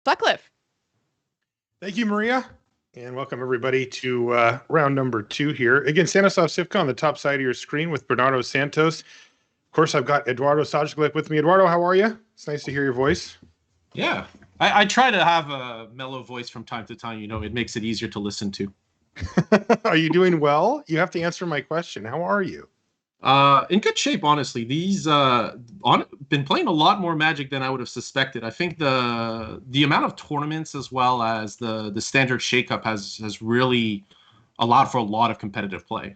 Sutcliffe. Thank you, Maria. And welcome everybody to round number 2 here. Again, Stanislav Cifka on the top side of your screen with Bernardo Santos. Of course, I've got Eduardo Sutcliffe with me. Eduardo, how are you? It's nice to hear your voice. Yeah, I try to have a mellow voice from time to time. You know, it makes it easier to listen to. Are you doing well? You have to answer my question. How are you? In good shape, honestly. These been playing a lot more Magic than I would have suspected. I think the amount of tournaments as well as the standard shakeup has really allowed for a lot of competitive play.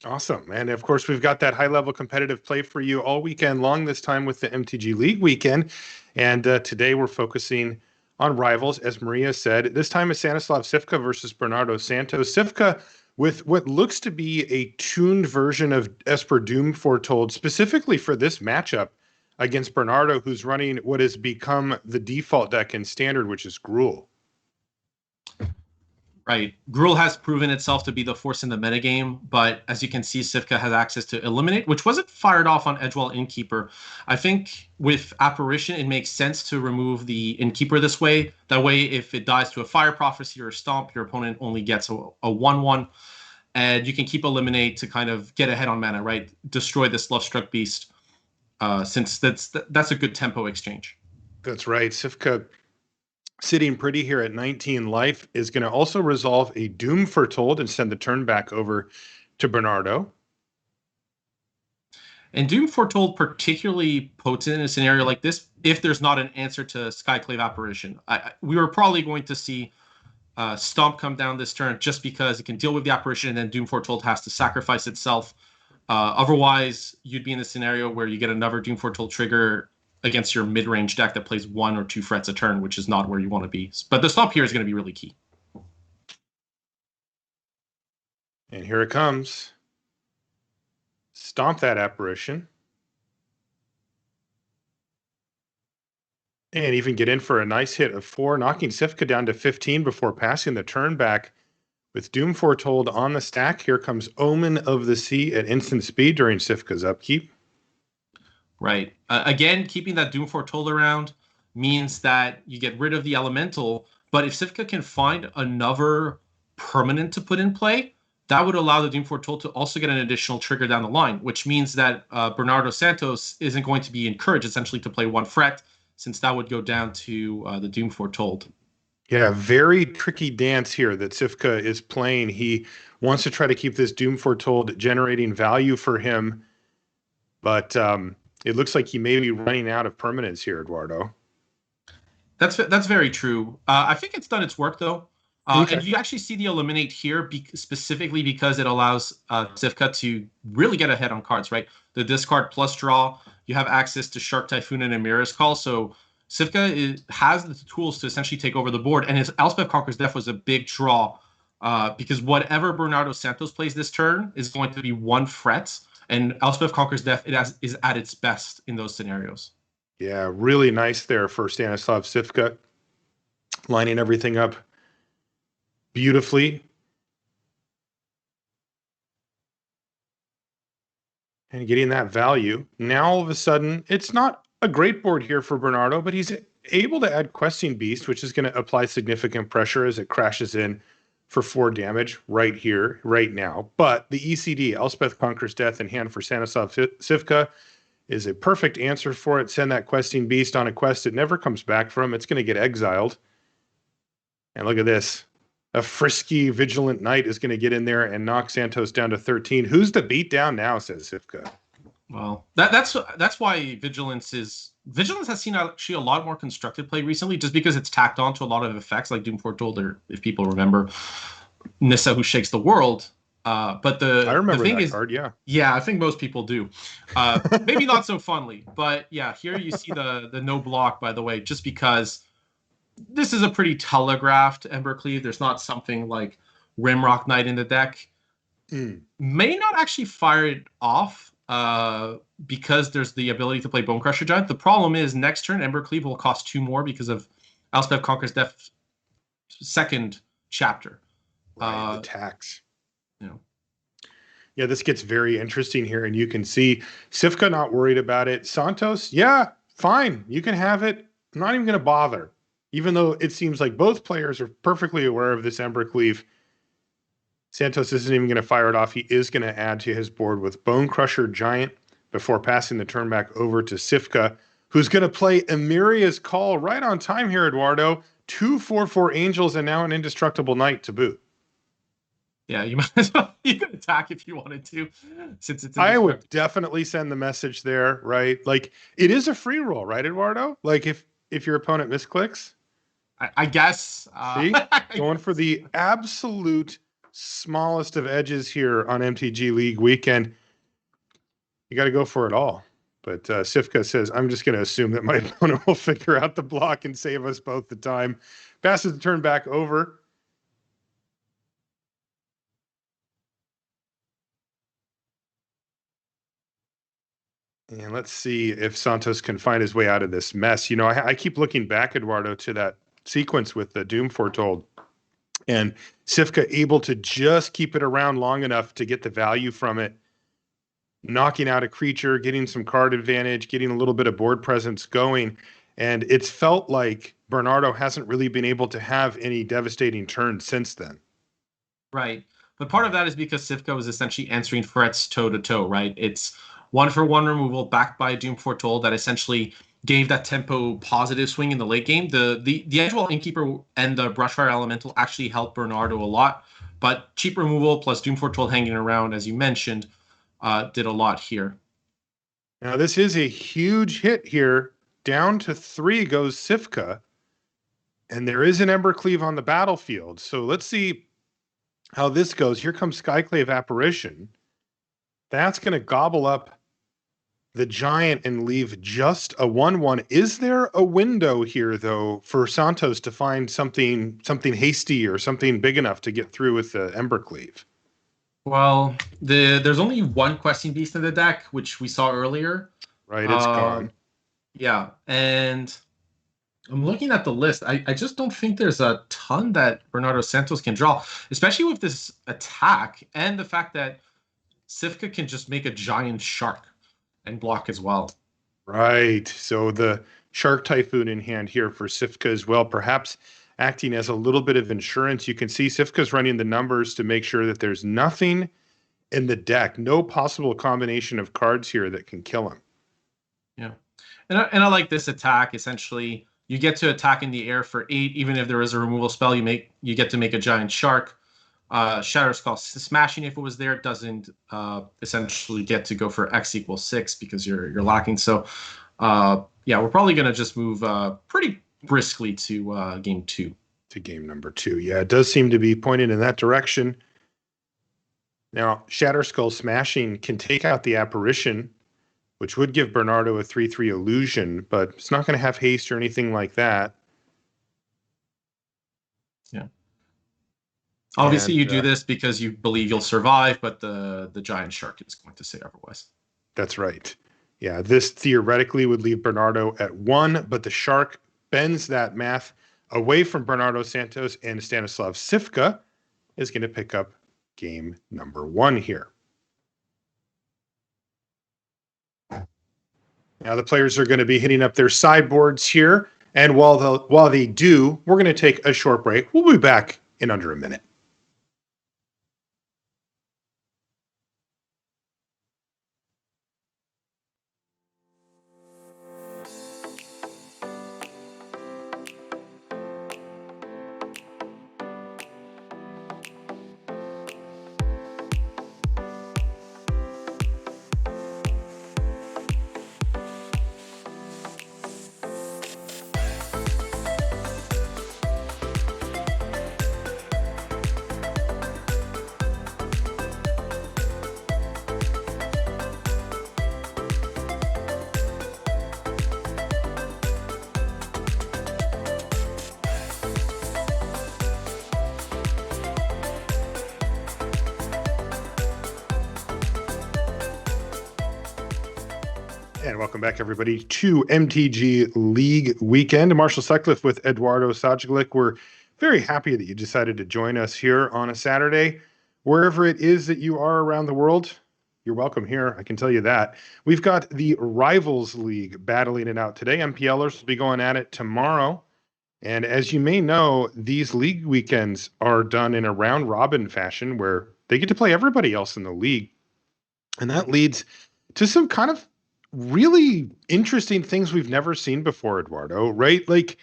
Awesome. And of course, we've got that high level competitive play for you all weekend long, this time with the MTG League weekend. And today we're focusing on rivals, as Maria said. This time it's Stanislav Cifka versus Bernardo Santos. Cifka with what looks to be a tuned version of Esper Doom Foretold, specifically for this matchup against Bernardo, who's running what has become the default deck in Standard, which is Gruel. Right. Gruel has proven itself to be the force in the metagame, but as you can see, Cifka has access to Eliminate, which wasn't fired off on Edgewell Innkeeper. I think with Apparition, it makes sense to remove the Innkeeper this way. That way, if it dies to a Fire Prophecy or a Stomp, your opponent only gets a 1/1. And you can keep Eliminate to kind of get ahead on mana, right? Destroy this Lovestruck Beast, since that's a good tempo exchange. That's right. Cifka, sitting pretty here at 19 life, is going to also resolve a Doom Foretold and send the turn back over to Bernardo. And Doom Foretold particularly potent in a scenario like this if there's not an answer to Skyclave Apparition. We were probably going to see Stomp come down this turn just because it can deal with the Apparition and then Doom Foretold has to sacrifice itself. Otherwise, you'd be in a scenario where you get another Doom Foretold trigger against your mid-range deck that plays 1 or 2 threats a turn, which is not where you want to be. But the Stomp here is going to be really key. And here it comes. Stomp that Apparition. And even get in for a nice hit of 4, knocking Cifka down to 15 before passing the turn back. With Doom Foretold on the stack, here comes Omen of the Sea at instant speed during Cifka's upkeep. Right. Again, keeping that Doom Foretold around means that you get rid of the Elemental, but if Cifka can find another permanent to put in play, that would allow the Doom Foretold to also get an additional trigger down the line, which means that Bernardo Santos isn't going to be encouraged essentially to play 1 threat, since that would go down to the Doom Foretold. Yeah, very tricky dance here that Cifka is playing. He wants to try to keep this Doom Foretold generating value for him, but it looks like he may be running out of permanence here, Eduardo. That's very true. I think it's done its work, though. Okay. And you actually see the Eliminate here specifically because it allows Cifka to really get ahead on cards, right? The discard plus draw, you have access to Shark Typhoon and Amira's Call, so Cifka has the tools to essentially take over the board, and his Elspeth Conqueror's Death was a big draw because whatever Bernardo Santos plays this turn is going to be 1 threat, and Elspeth Conqueror's Death is at its best in those scenarios. Yeah, really nice there for Stanislav Cifka, lining everything up beautifully. And getting that value. Now, all of a sudden, it's not a great board here for Bernardo, but he's able to add Questing Beast, which is going to apply significant pressure as it crashes in for 4 damage right here, right now. But the ECD, Elspeth Conqueror's Death in hand for Stanislav Cifka, is a perfect answer for it. Send that Questing Beast on a quest it never comes back from. It's going to get exiled. And look at this. A frisky Vigilant Knight is going to get in there and knock Santos down to 13. Who's the beat down now, says Cifka. Well, that's why Vigilance has seen actually a lot more constructed play recently, just because it's tacked on to a lot of effects like Doom Foretold, or if people remember, Nissa Who Shakes the World. But I remember the thing that card, yeah. Yeah, I think most people do. Maybe not so fondly, but yeah, here you see the no block, by the way, just because this is a pretty telegraphed Embercleave. There's not something like Rimrock Knight in the deck. May not actually fire it off because there's the ability to play Bonecrusher Giant. The problem is next turn Embercleave will cost 2 more because of Elspeth Conqueror's Death second chapter. Right, the tax. You know. Yeah, this gets very interesting here, and you can see Cifka not worried about it. Santos, yeah, fine, you can have it. I'm not even going to bother. Even though it seems like both players are perfectly aware of this Embercleave, Santos isn't even going to fire it off. He is going to add to his board with Bone Crusher Giant before passing the turn back over to Cifka, who's going to play Emiria's Call right on time here, Eduardo. 2/4/4 Angels and now an Indestructible Knight to boot. Yeah, you might as well. You could attack if you wanted to, since it's. I would definitely send the message there, right? Like it is a free roll, right, Eduardo? Like if your opponent misclicks, I guess. See, going for the absolute smallest of edges here on MTG League weekend. You got to go for it all. But Cifka says, I'm just going to assume that my opponent will figure out the block and save us both the time. Passes the turn back over. And let's see if Santos can find his way out of this mess. You know, I keep looking back, Eduardo, to that sequence with the Doom Foretold. And Cifka able to just keep it around long enough to get the value from it, knocking out a creature, getting some card advantage, getting a little bit of board presence going. And it's felt like Bernardo hasn't really been able to have any devastating turns since then. Right. But part of that is because Cifka was essentially answering threats toe-to-toe, right? It's 1-for-1 removal backed by Doom Foretold that essentially gave that tempo positive swing in the late game. The Edgewall Innkeeper and the Brushfire Elemental actually helped Bernardo a lot, but cheap removal plus Doom Foretold hanging around, as you mentioned, did a lot here. Now, this is a huge hit here. Down to 3 goes Cifka, and there is an Embercleave on the battlefield. So let's see how this goes. Here comes Skyclave Apparition. That's going to gobble up the Giant and leave just a 1/1. Is there a window here, though, for Santos to find something hasty or something big enough to get through with the Embercleave? Well, there's only one Questing Beast in the deck, which we saw earlier. Right, it's gone. Yeah, and I'm looking at the list. I just don't think there's a ton that Bernardo Santos can draw, especially with this attack and the fact that Cifka can just make a giant shark and block as well. Right. So the Shark Typhoon in hand here for Cifka as well, perhaps acting as a little bit of insurance. You can see Cifka's running the numbers to make sure that there's nothing in the deck, no possible combination of cards here that can kill him. Yeah. And I like this attack. Essentially, you get to attack in the air for 8, even if there is a removal spell. You get to make a giant shark. Shatterskull Smashing, if it was there, doesn't essentially get to go for X = 6 because you're lacking. So yeah, we're probably going to just move pretty briskly to game 2. To game number 2. Yeah, it does seem to be pointed in that direction. Now, Shatterskull Smashing can take out the Apparition, which would give Bernardo a 3/3 illusion, but it's not going to have haste or anything like that. Yeah. Obviously, you do this because you believe you'll survive, but the giant shark is going to say otherwise. That's right. Yeah, this theoretically would leave Bernardo at 1, but the shark bends that math away from Bernardo Santos, and Stanislav Cifka is going to pick up game number 1 here. Now the players are going to be hitting up their sideboards here, and while they do, we're going to take a short break. We'll be back in under a minute. And welcome back, everybody, to MTG League Weekend. Marshall Sutcliffe with Eduardo Sajglic. We're very happy that you decided to join us here on a Saturday. Wherever it is that you are around the world, you're welcome here. I can tell you that. We've got the Rivals League battling it out today. MPLers will be going at it tomorrow. And as you may know, these league weekends are done in a round robin fashion where they get to play everybody else in the league. And that leads to some kind of really interesting things we've never seen before, Eduardo, right? Like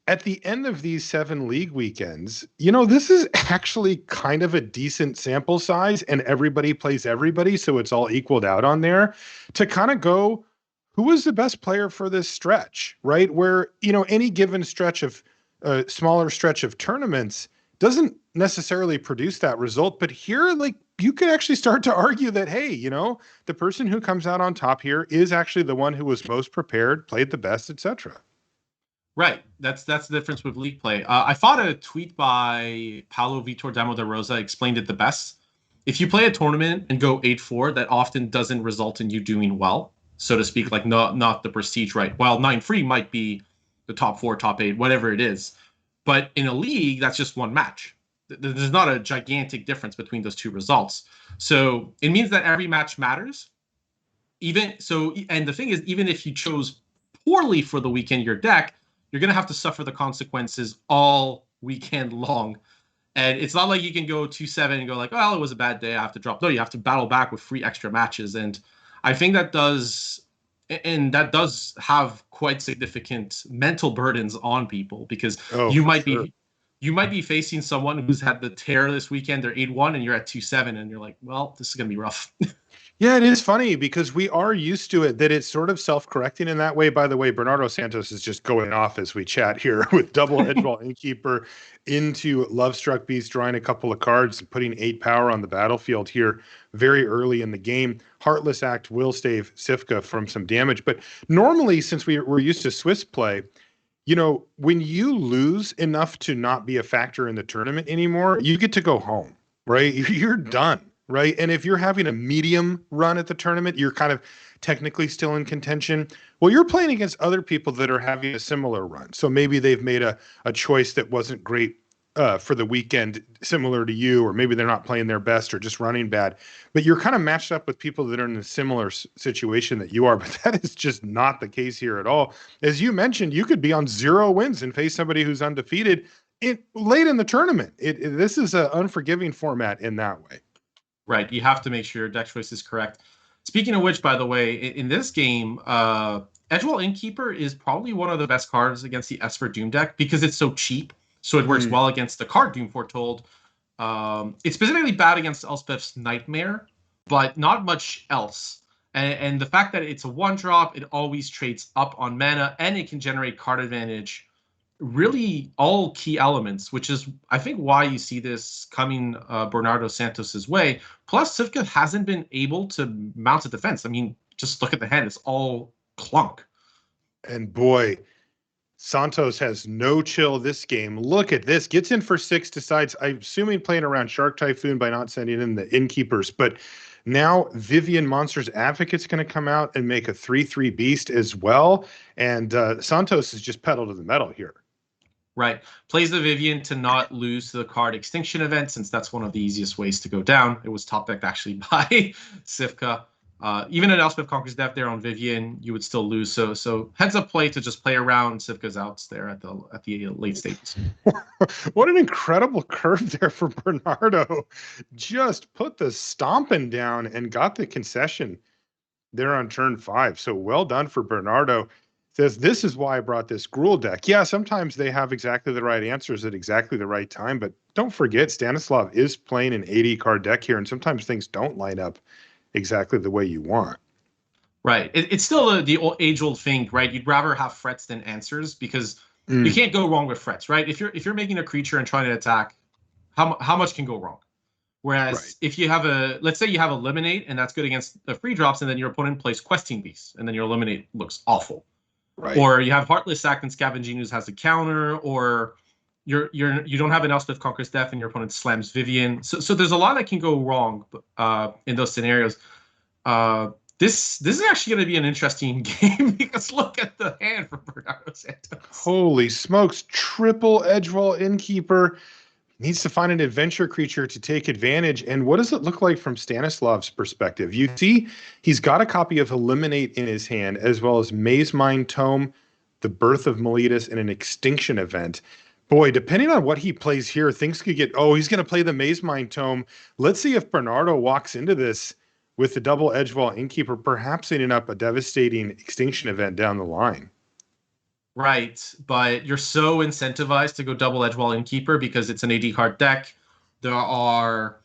at the end of these 7 league weekends, this is actually kind of a decent sample size and everybody plays everybody. So it's all equaled out on there to kind of go, who was the best player for this stretch, right? Where, any given stretch of smaller stretch of tournaments doesn't necessarily produce that result. But here, like, you could actually start to argue that, hey, the person who comes out on top here is actually the one who was most prepared, played the best, etc. Right. That's the difference with league play. I thought a tweet by Paulo Vitor Damo da Rosa explained it the best. If you play a tournament and go 8-4, that often doesn't result in you doing well, so to speak, like not the prestige, right? While 9-3 might be the top 4, top 8, whatever it is. But in a league, that's just one match. There's not a gigantic difference between those two results. So it means that every match matters. And the thing is, even if you chose poorly for the weekend your deck, you're going to have to suffer the consequences all weekend long. And it's not like you can go 2-7 and go like, well, it was a bad day, I have to drop. No, you have to battle back with 3 extra matches. And I think that does have quite significant mental burdens on people, because you might be facing someone who's had the tear this weekend. They're 8-1 and you're at 2-7 and you're like, well, this is going to be rough. Yeah, it is funny because we are used to it, that it's sort of self-correcting in that way. By the way, Bernardo Santos is just going off as we chat here with double Edgewall Innkeeper into Lovestruck Beast, drawing a couple of cards and putting 8 power on the battlefield here very early in the game. Heartless Act will save Cifka from some damage. But normally, since we're used to Swiss play, when you lose enough to not be a factor in the tournament anymore, you get to go home, right? You're done. Right. And if you're having a medium run at the tournament, you're kind of technically still in contention. Well, you're playing against other people that are having a similar run. So maybe they've made a choice that wasn't great for the weekend, similar to you, or maybe they're not playing their best or just running bad. But you're kind of matched up with people that are in a similar situation that you are. But that is just not the case here at all. As you mentioned, you could be on 0 wins and face somebody who's undefeated late in the tournament. This is an unforgiving format in that way. Right. You have to make sure your deck choice is correct. Speaking of which, by the way, in this game, Edgewall Innkeeper is probably one of the best cards against the Esper Doom deck because it's so cheap. So it works well against the card Doom Foretold. It's specifically bad against Elspeth's Nightmare, but not much else. And the fact that it's a 1-drop, it always trades up on mana, and it can generate card advantage. Really all key elements, which is, I think, why you see this coming Bernardo Santos's way. Plus, Cifka hasn't been able to mount a defense. I mean, just look at the hand. It's all clunk. And boy, Santos has no chill this game. Look at this. Gets in for 6, decides, I'm assuming playing around Shark Typhoon by not sending in the Innkeepers. But now Vivian Monsters Advocate's going to come out and make a 3/3 beast as well. And Santos is just pedal to the metal here. Right. Plays the Vivian to not lose the card Extinction event, since that's one of the easiest ways to go down. It was top decked actually by Cifka. Even in Elspeth Conquers Death there on Vivian, you would still lose. So heads up play to just play around Cifka's outs there at the late stages. What an incredible curve there for Bernardo. Just put the stomping down and got the concession there on turn 5. So well done for Bernardo. Says, this is why I brought this Gruel deck. Yeah, sometimes they have exactly the right answers at exactly the right time, but don't forget, Stanislav is playing an 80-card deck here, and sometimes things don't line up exactly the way you want. Right. It's still the age-old thing, right? You'd rather have threats than answers, because you can't go wrong with threats, right? If you're making a creature and trying to attack, how much can go wrong? Whereas if you have let's say you have Eliminate, and that's good against the free drops, and then your opponent plays Questing Beast, and then your Eliminate looks awful. Right. Or you have Heartless Act and Scavenging Ooze has a counter, or you don't have an Elspeth Conquers Death and your opponent slams Vivian. So there's a lot that can go wrong in those scenarios. This is actually going to be an interesting game, because look at the hand for Bernardo Santos. Holy smokes! Triple Edgewall Innkeeper needs to find an adventure creature to take advantage. And what does it look like from Stanislav's perspective? You see, he's got a copy of Eliminate in his hand, as well as Maze Mind Tome. the Birth of Meletus, and an Extinction Event. Boy, depending on what he plays here, things could get... Oh, he's going to play the Maze Mind Tome. Let's see if Bernardo walks into this with the double Edgewall Innkeeper, perhaps ending up a devastating Extinction Event down the line. Right, but you're so incentivized to go double Edgewall Innkeeper because it's an AD card deck. There are,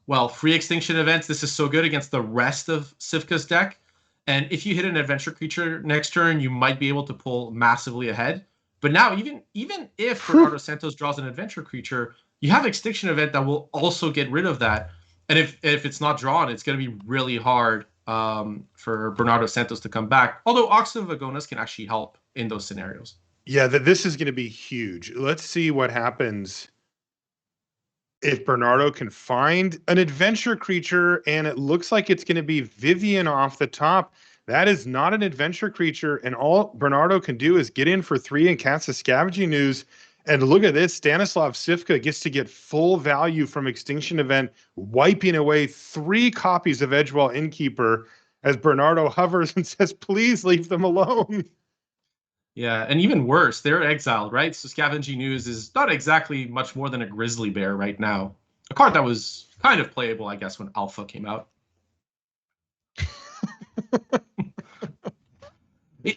well, free Extinction Events. This is so good against the rest of Cifka's deck. And if you hit an adventure creature next turn, you might be able to pull massively ahead. But now, even if Bernardo Santos draws an adventure creature, you have Extinction Event that will also get rid of that. And if it's not drawn, it's going to be really hard for Bernardo Santos to come back. Although Ox of Agonas can actually help in those scenarios. Yeah, this is going to be huge. Let's see what happens if Bernardo can find an adventure creature, and it looks like it's going to be Vivian off the top. That is not an adventure creature, and all Bernardo can do is get in for 3 and cast a Scavenging Ooze. And look at this, Stanislav Cifka gets to get full value from Extinction Event, wiping away 3 copies of Edgewall Innkeeper as Bernardo hovers and says, please leave them alone. Yeah, and even worse, they're exiled, right? So Scavenging Ooze is not exactly much more than a Grizzly Bear right now. A card that was kind of playable, I guess, when Alpha came out.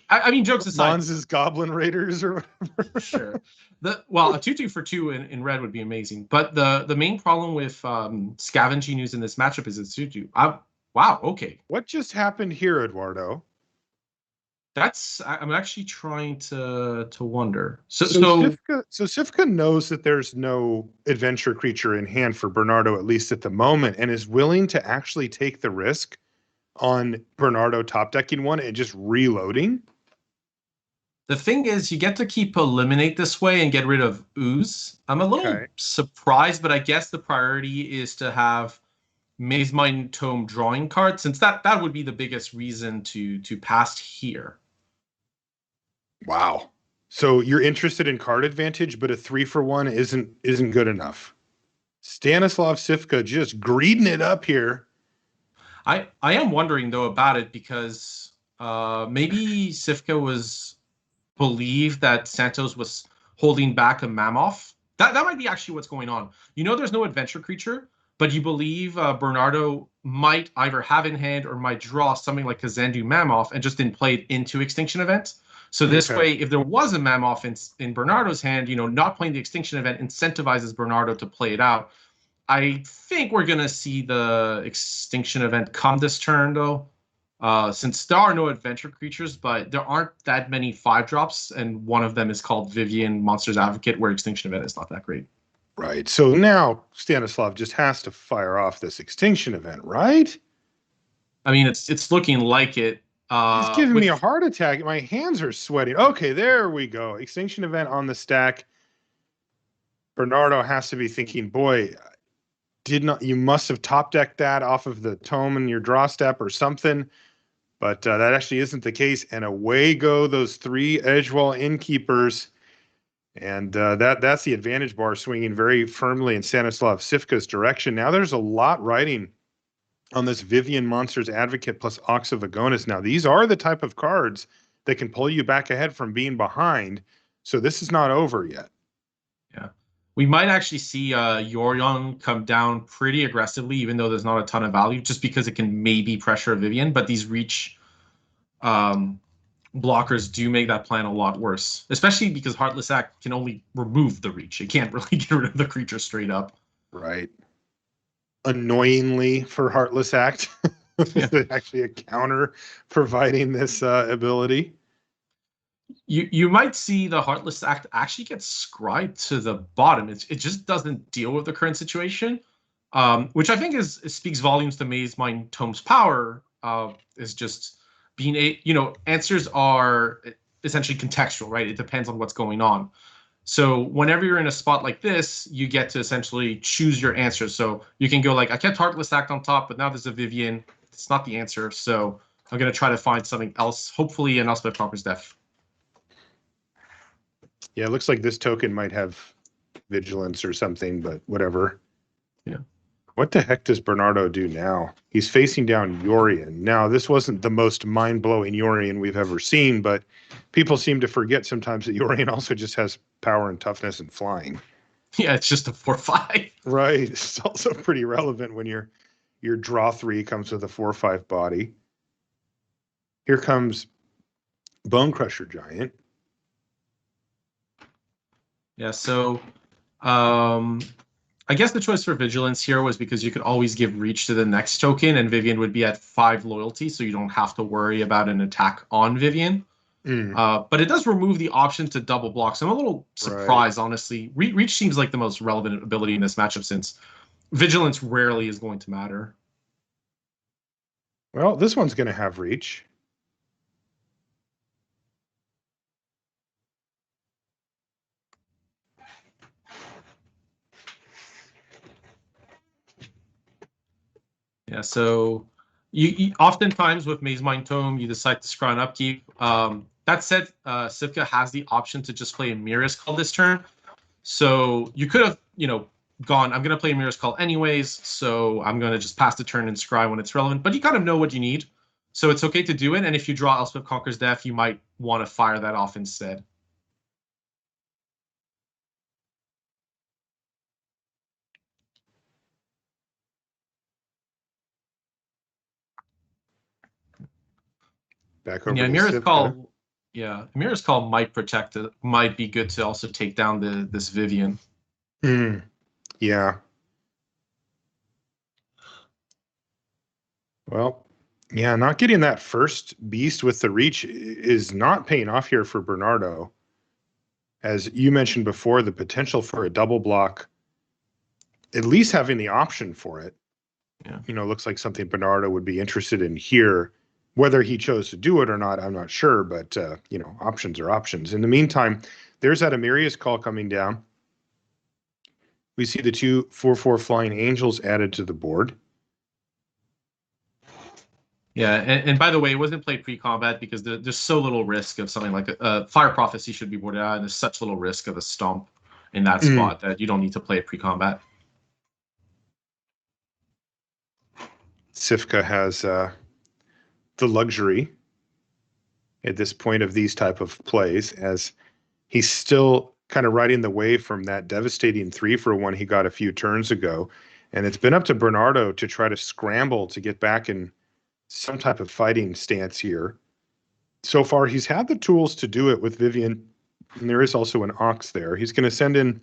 I mean, jokes aside. Mons' Goblin Raiders or whatever. Sure. A 2/2 for 2 in red would be amazing. But the main problem with Scavenging Ooze in this matchup is it's 2/2. Wow, okay. What just happened here, Eduardo? I'm actually trying to wonder. So Cifka knows that there's no adventure creature in hand for Bernardo, at least at the moment, and is willing to actually take the risk on Bernardo top decking one and just reloading. The thing is, you get to keep Eliminate this way and get rid of Ooze. I'm a little surprised, but I guess the priority is to have Maze Mind Tome drawing card, since that would be the biggest reason to pass here. Wow. So you're interested in card advantage, but a 3-for-1 isn't good enough. Stanislav Cifka just greeding it up here. I am wondering though about it because maybe Cifka believed that Santos was holding back a Mammoth. That might be actually what's going on. You know, there's no adventure creature, but you believe Bernardo might either have in hand or might draw something like a Zendu Mammoth and just didn't play it into Extinction Event. So this way, if there was a Mammoth in Bernardo's hand, not playing the Extinction Event incentivizes Bernardo to play it out. I think we're going to see the Extinction Event come this turn, though, since there are no adventure creatures, but there aren't that many 5-drops, and one of them is called Vivian Monster's Advocate, where Extinction Event is not that great. Right. So now Stanislav just has to fire off this Extinction Event, right? I mean, it's looking like it. He's giving me a heart attack. My hands are sweating. Okay, there we go. Extinction Event on the stack. Bernardo has to be thinking, boy, you must have top decked that off of the tome in your draw step or something. But that actually isn't the case. And away go those 3 Edgewall Innkeepers. And that's the advantage bar swinging very firmly in Stanislav Cifka's direction. Now there's a lot riding on this Vivian Monster's Advocate plus Ox of Agonas. Now, these are the type of cards that can pull you back ahead from being behind. So this is not over yet. Yeah. We might actually see Yorion come down pretty aggressively, even though there's not a ton of value, just because it can maybe pressure Vivian. But these reach blockers do make that plan a lot worse, especially because Heartless Act can only remove the reach. It can't really get rid of the creature straight up. Right. Annoyingly for Heartless Act, actually a counter providing this ability. You might see the Heartless Act actually get scribed to the bottom. It just doesn't deal with the current situation, which I think speaks volumes to Maze Mind Tome's power. Is just being answers are essentially contextual, right? It depends on what's going on. So whenever you're in a spot like this, you get to essentially choose your answer. So you can go like, I kept Heartless Act on top, but now there's a Vivian. It's not the answer. So I'm going to try to find something else, hopefully an Elspeth Conquers Death. Yeah, it looks like this token might have Vigilance or something, but whatever. Yeah. What the heck does Bernardo do now? He's facing down Yorion. Now, this wasn't the most mind-blowing Yorion we've ever seen, but people seem to forget sometimes that Yorion also just has power and toughness and flying. Yeah, it's just a 4/5. Right. It's also pretty relevant when your draw 3 comes with a 4/5 body. Here comes Bone Crusher Giant. Yeah, so I guess the choice for Vigilance here was because you could always give Reach to the next token, and Vivian would be at 5 loyalty, so you don't have to worry about an attack on Vivian. But it does remove the option to double block, so I'm a little surprised, honestly. Reach seems like the most relevant ability in this matchup since Vigilance rarely is going to matter. Well, this one's going to have Reach. Yeah, so you oftentimes with Maze Mind Tome, you decide to scry an upkeep. That said, Cifka has the option to just play a Mirror's Call this turn. So you could have, gone, I'm going to play a Mirror's Call anyways, so I'm going to just pass the turn and scry when it's relevant. But you kind of know what you need, so it's okay to do it. And if you draw Elspeth Conquers Death, you might want to fire that off instead. Back over to Mirror's Call. Yeah, Mirror's Call might protect it. Might be good to also take down this Vivian. Yeah. Well, yeah, not getting that first beast with the Reach is not paying off here for Bernardo. As you mentioned before, the potential for a double block, at least having the option for it, looks like something Bernardo would be interested in here. Whether he chose to do it or not, I'm not sure, but, options are options. In the meantime, there's that Amiria's Call coming down. We see the 2 4/4 Flying Angels added to the board. Yeah, and by the way, it wasn't played pre-combat because there's so little risk of something like a Fire Prophecy should be boarded out, and there's such little risk of a stomp in that spot that you don't need to play it pre-combat. Cifka has the luxury at this point of these type of plays, as he's still kind of riding the wave from that devastating 3-for-1 he got a few turns ago. And it's been up to Bernardo to try to scramble to get back in some type of fighting stance here. So far, he's had the tools to do it with Vivian, and there is also an Ox there. He's going to send in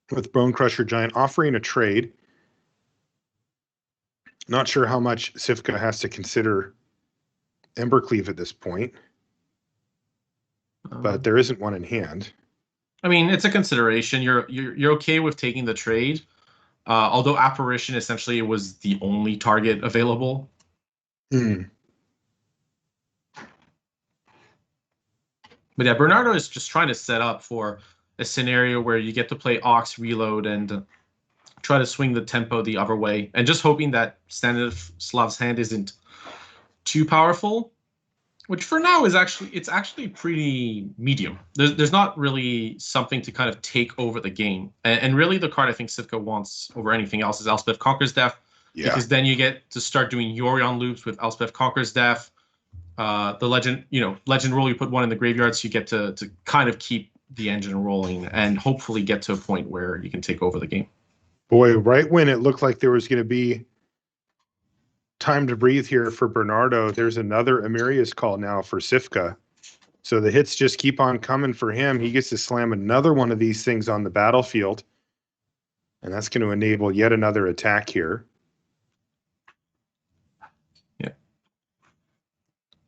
with Bone Crusher Giant, offering a trade. Not sure how much Cifka has to consider Embercleave at this point, but there isn't one in hand. I mean, it's a consideration. You're okay with taking the trade, although Apparition essentially was the only target available. But yeah, Bernardo is just trying to set up for a scenario where you get to play Ox, reload, and try to swing the tempo the other way, and just hoping that Stanislav's hand isn't too powerful, which for now is actually pretty medium. There's not really something to kind of take over the game, and really the card I think Cifka wants over anything else is Elspeth Conquers Death, because then you get to start doing Yorion loops with Elspeth Conquers Death. The legend rule, you put one in the graveyard, so you get to kind of keep the engine rolling and hopefully get to a point where you can take over the game. Boy, right when it looked like there was going to be time to breathe here for Bernardo, there's another Amiria's Call now for Cifka. So the hits just keep on coming for him. He gets to slam another one of these things on the battlefield, and that's going to enable yet another attack here. Yeah.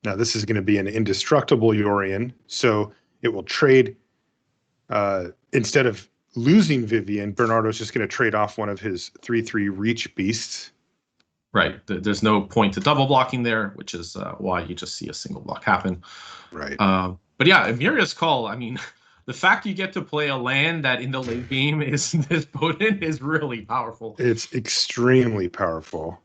Now this is going to be an indestructible Yorion, so it will trade instead of losing Vivian, Bernardo's just going to trade off one of his 3/3 Reach beasts. Right. There's no point to double blocking there, which is why you just see a single block happen. Right. But yeah, Amiria's Call, I mean, the fact you get to play a land that in the late game is this potent is really powerful. It's extremely powerful.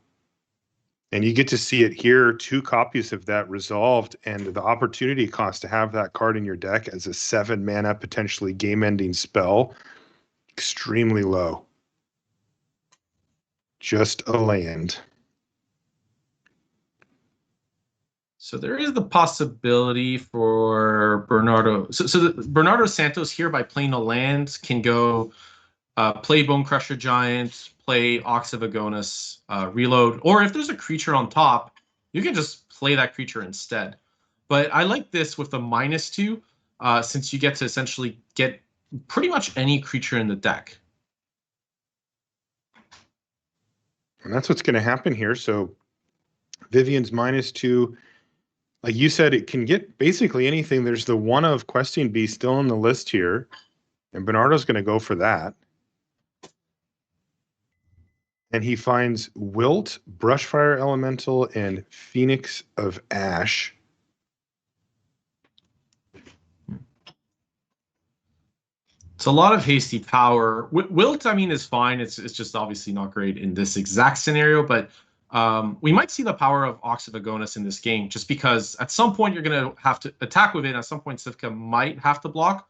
And you get to see it here, 2 copies of that resolved, and the opportunity cost to have that card in your deck as a 7-mana, potentially game-ending spell, extremely low. just a land. So there is the possibility for Bernardo. So Bernardo Santos here, by playing a land, can go play Bone Crusher Giant, play Ox of Agonis, reload, or if there's a creature on top, you can just play that creature instead. But I like this with the -2, since you get to essentially get pretty much any creature in the deck. And that's what's going to happen here. So Vivian's -2, like you said, it can get basically anything. There's the one of Questing Beast still on the list here, and Bernardo's going to go for that. And he finds Wilt, Brushfire Elemental, and Phoenix of Ash. It's a lot of hasty power. Wilt, I mean, is fine. It's just obviously not great in this exact scenario, but we might see the power of Ox of Agonis in this game, just because at some point you're going to have to attack with it. At some point, Cifka might have to block.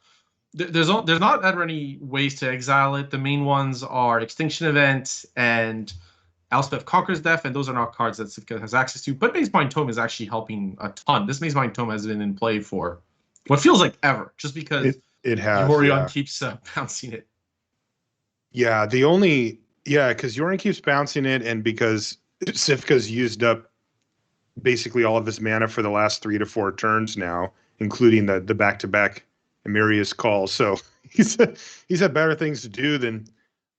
There's not that many ways to exile it. The main ones are Extinction Event and Elspeth Conquers Death, and those are not cards that Cifka has access to. But Maze Mind Tome is actually helping a ton. This Maze Mind Tome has been in play for what feels like ever, just because it has, Yorion keeps bouncing it. Yeah, because Yorion keeps bouncing it, and because Cifka's used up basically all of his mana for the last 3 to 4 turns now, including the back-to-back Emirius call. So he's had better things to do than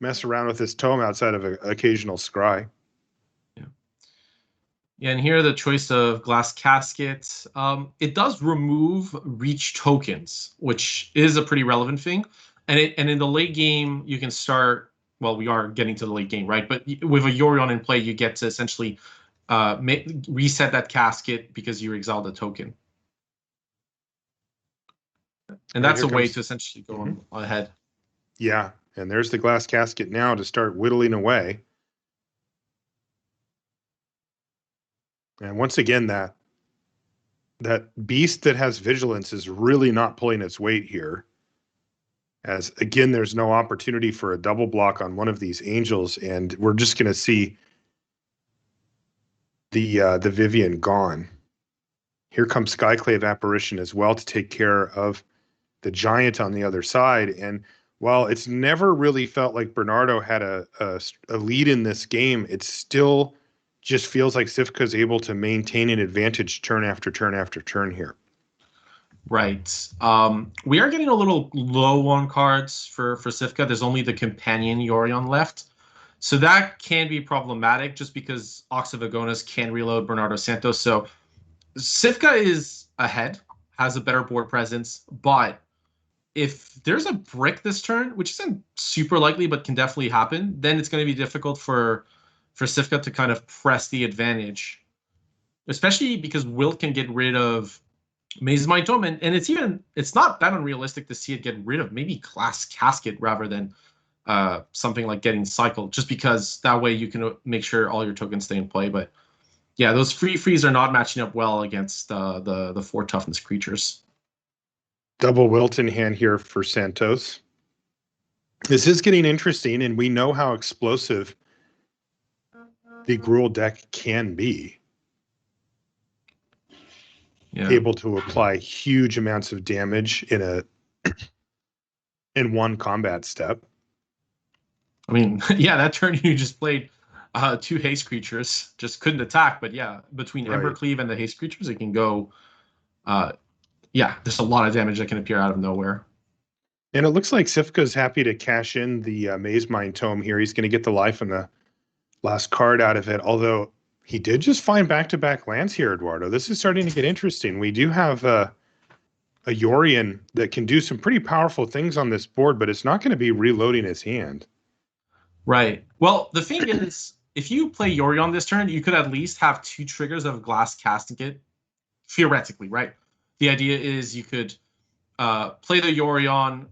mess around with his tome outside of an occasional scry. Yeah, and here the choice of Glass Casket. It does remove reach tokens, which is a pretty relevant thing. And in the late game, you can start. Well, we are getting to the late game, right? But with a Yorion in play, you get to essentially reset that casket because you exiled the token. And that's a way to essentially go ahead. Yeah, and there's the Glass Casket now to start whittling away. And once again, that beast that has vigilance is really not pulling its weight here. As again, there's no opportunity for a double block on one of these angels, and we're just going to see the Vivian gone. Here comes Skyclave Apparition as well to take care of the giant on the other side. And while it's never really felt like Bernardo had a lead in this game, it still just feels like Cifka is able to maintain an advantage turn after turn after turn here. Right. We are getting a little low on cards for Cifka. There's only the companion Yorion left. So that can be problematic just because Ox of Agonis can reload Bernardo Santos. So Cifka is ahead, has a better board presence, but if there's a brick this turn, which isn't super likely but can definitely happen, then it's going to be difficult for Cifka to kind of press the advantage, especially because Wilt can get rid of Maze Mind Tome, and it's not that unrealistic to see it get rid of maybe Glass Casket rather than something like getting cycled, just because that way you can make sure all your tokens stay in play. But yeah, those frees are not matching up well against the 4 toughness creatures. Double Wilt in hand here for Santos. This is getting interesting, and we know how explosive the Gruul deck can be. Yeah. Able to apply huge amounts of damage in one combat step. I mean, yeah, that turn you just played 2 haste creatures, just couldn't attack. But yeah, between Embercleave and the haste creatures, it can go. Yeah, there's a lot of damage that can appear out of nowhere. And it looks like Cifka's happy to cash in the Maze Mind Tome here. He's going to get the life and the last card out of it, although he did just find back-to-back lands here, Eduardo. This is starting to get interesting. We do have a Yorion that can do some pretty powerful things on this board, but it's not going to be reloading his hand. Right. Well, the thing is, if you play Yorion this turn, you could at least have 2 triggers of Glass Casket, theoretically, right? The idea is you could play the Yorion,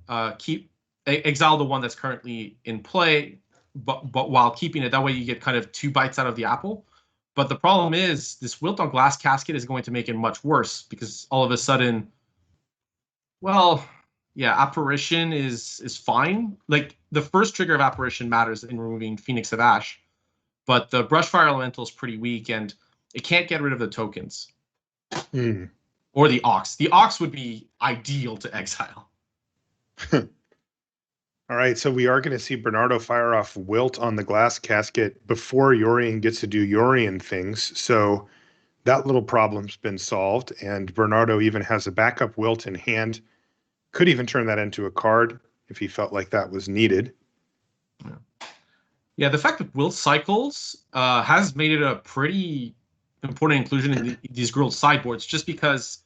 exile the one that's currently in play, but while keeping it. That way you get kind of 2 bites out of the apple. But the problem is this Wilt on Glass Casket is going to make it much worse, because all of a sudden, well, yeah, Apparition is fine. Like, the first trigger of Apparition matters in removing Phoenix of Ash. but the Brushfire Elemental is pretty weak, and it can't get rid of the tokens. Or the Ox. The Ox would be ideal to exile. All right, so we are going to see Bernardo fire off Wilt on the Glass Casket before Yorion gets to do Yorion things. So that little problem's been solved, and Bernardo even has a backup Wilt in hand. Could even turn that into a card if he felt like that was needed. Yeah, the fact that Wilt cycles has made it a pretty important inclusion in these Gruul sideboards, just because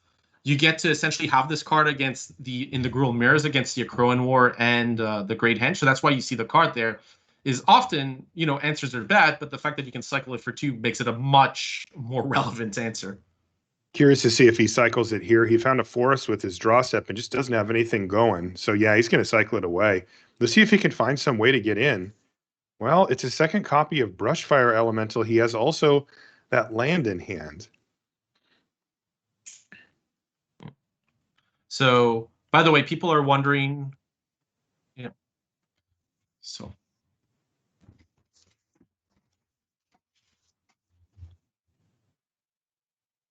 you get to essentially have this card against in the Gruul mirrors against the Akroan War and the Great Henge. So that's why you see the card there. Is often, answers are bad, but the fact that you can cycle it for 2 makes it a much more relevant answer. Curious to see if he cycles it here. He found a forest with his draw step and just doesn't have anything going. So yeah, he's going to cycle it away. Let's see if he can find some way to get in. Well, it's a second copy of Brushfire Elemental. He has also that land in hand. So, by the way, people are wondering, so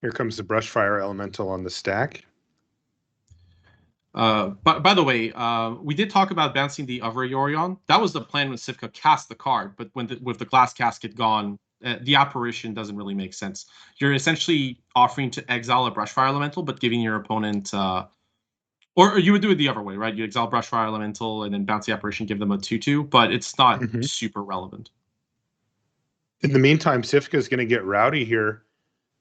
here comes the Brushfire Elemental on the stack. By the way, we did talk about bouncing the other Yorion. That was the plan when Cifka cast the card, but with the Glass Casket gone, the apparition doesn't really make sense. You're essentially offering to exile a Brushfire Elemental, but giving your opponent... Or you would do it the other way, right? You exile Brushfire Elemental and then bounce the apparition, give them a 2/2, but it's not super relevant. In the meantime, Cifka is going to get rowdy here.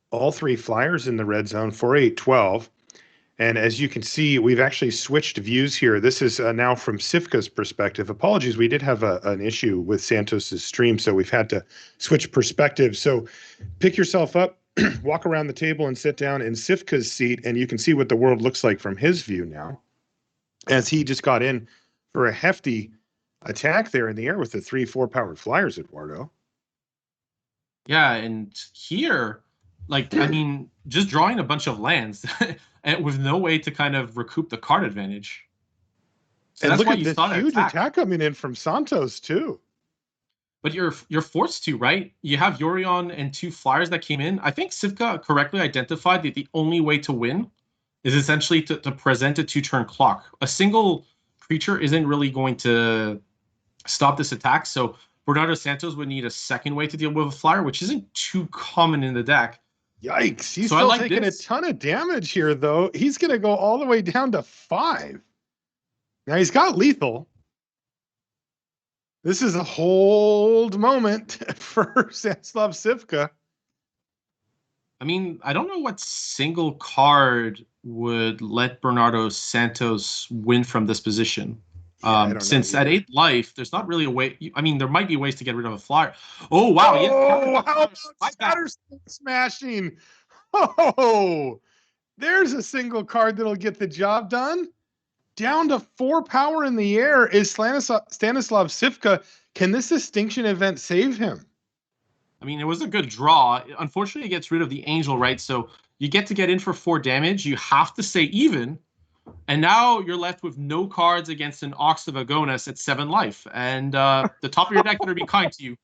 All 3 flyers in the red zone, 4-8-12. And as you can see, we've actually switched views here. This is now from Cifka's perspective. Apologies, we did have an issue with Santos's stream, so we've had to switch perspectives. So pick yourself up, walk around the table and sit down in Cifka's seat, and you can see what the world looks like from his view now. As he just got in for a hefty attack there in the air with the 3-4 powered flyers, Eduardo. Yeah, and here, just drawing a bunch of lands and with no way to kind of recoup the card advantage. So and that's look why at this huge attack coming in from Santos too. But you're forced to, right? You have Yorion and 2 flyers that came in. I think Cifka correctly identified that the only way to win is essentially to present a 2-turn clock. A single creature isn't really going to stop this attack, so Bernardo Santos would need a second way to deal with a flyer, which isn't too common in the deck. Yikes. He's still taking a ton of damage here, though. He's going to go all the way down to 5. Now, he's got lethal. This is a hold moment for Stanislav Cifka. I mean, I don't know what single card would let Bernardo Santos win from this position. Since at 8 life, there's not really a way. I mean, there might be ways to get rid of a flyer. Oh, wow. Oh, how about Scatterstone smashing? Oh, there's a single card that'll get the job done. Down to 4 power in the air is Stanislav Cifka. Can this distinction event save him? I mean, it was a good draw. Unfortunately, it gets rid of the Angel, right? So you get in for 4 damage. You have to stay even. And now you're left with no cards against an Ox of Agonas at 7 life. And the top of your deck better be kind to you.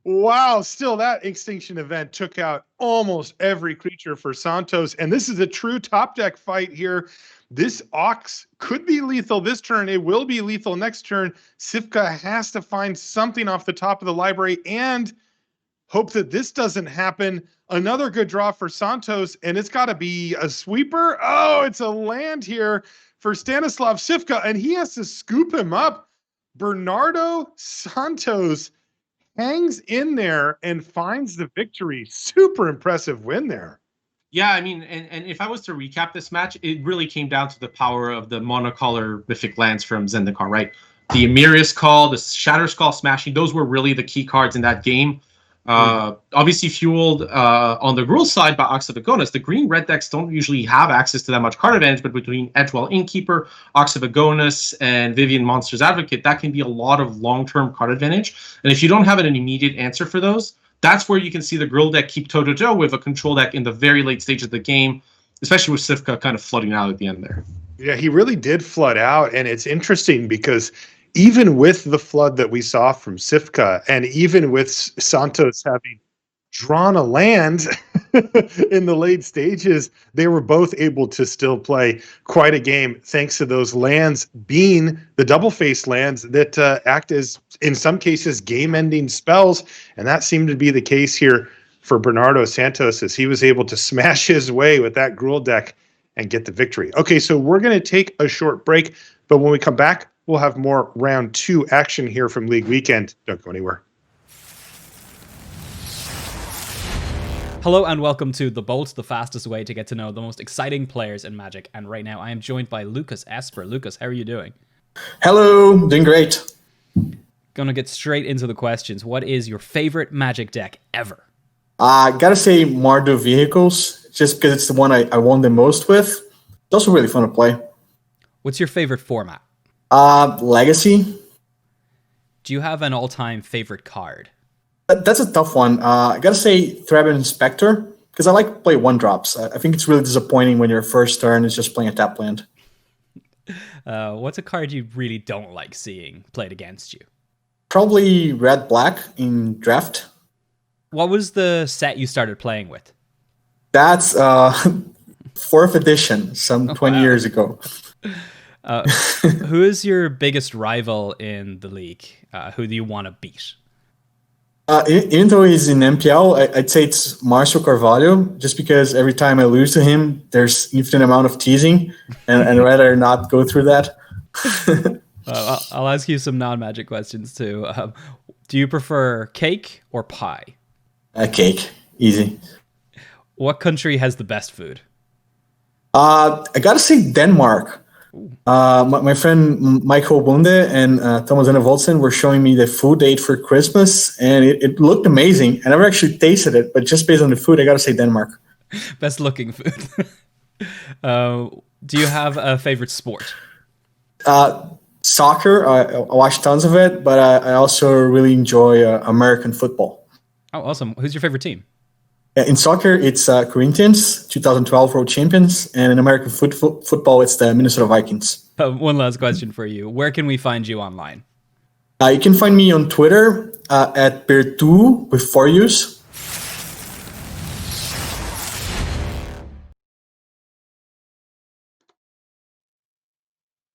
Wow, still that extinction event took out almost every creature for Santos. And this is a true top deck fight here. This Ox could be lethal this turn. It will be lethal next turn. Cifka has to find something off the top of the library and hope that this doesn't happen. Another good draw for Santos, and it's got to be a sweeper. Oh, it's a land here for Stanislav Cifka, and he has to scoop him up. Bernardo Santos hangs in there and finds the victory. Super impressive win there. Yeah, I mean, and if I was to recap this match, it really came down to the power of the monocolor mythic lands from Zendikar, right? The Emerius Call, the Shatterskull Smashing, those were really the key cards in that game. Obviously fueled on the Gruel side by Ox of Agonas. The green-red decks don't usually have access to that much card advantage, but between Edgewell Innkeeper, Ox of Agonas, and Vivian Monster's Advocate, that can be a lot of long-term card advantage. And if you don't have an immediate answer for those, that's where you can see the Gruel deck keep toe-to-toe with a control deck in the very late stage of the game, especially with Cifka kind of flooding out at the end there. Yeah, he really did flood out, and it's interesting because even with the flood that we saw from Cifka, and even with Santos having drawn a land in the late stages, they were both able to still play quite a game thanks to those lands being the double-faced lands that act as, in some cases, game-ending spells. And that seemed to be the case here for Bernardo Santos, as he was able to smash his way with that Gruul deck and get the victory. Okay, so we're going to take a short break, but when we come back, we'll have more round 2 action here from League Weekend. Don't go anywhere. Hello and welcome to The Bolt, the fastest way to get to know the most exciting players in Magic. And right now I am joined by Lucas Esper. Lucas, how are you doing? Hello, doing great. Gonna get straight into the questions. What is your favorite Magic deck ever? I gotta say Mardu Vehicles, just because it's the one I won the most with. It's also really fun to play. What's your favorite format? Legacy. Do you have an all-time favorite card? That's a tough one. I gotta say Threat Inspector, because I like to play 1-drops. I think it's really disappointing when your first turn is just playing a tap land. What's a card you really don't like seeing played against you? Probably Red-Black in Draft. What was the set you started playing with? That's 4th edition, some 20 years ago. Who is your biggest rival in the league? Who do you want to beat? Even though he's in MPL, I'd say it's Marcio Carvalho, just because every time I lose to him, there's infinite amount of teasing, and I'd rather not go through that. I'll ask you some non-Magic questions too. Do you prefer cake or pie? Cake, easy. What country has the best food? I gotta say Denmark. My friend Michael Bunde and Thomas Enevoldsen were showing me the food they ate for Christmas, and it looked amazing. I never actually tasted it, but just based on the food, I gotta say Denmark. Best looking food. Do you have a favorite sport? Soccer. I watch tons of it, but I also really enjoy American football. Oh, awesome. Who's your favorite team? In soccer, it's Corinthians, 2012 World Champions, and in American football, it's the Minnesota Vikings. One last question for you. Where can we find you online? You can find me on Twitter at Bertu with 4 U's.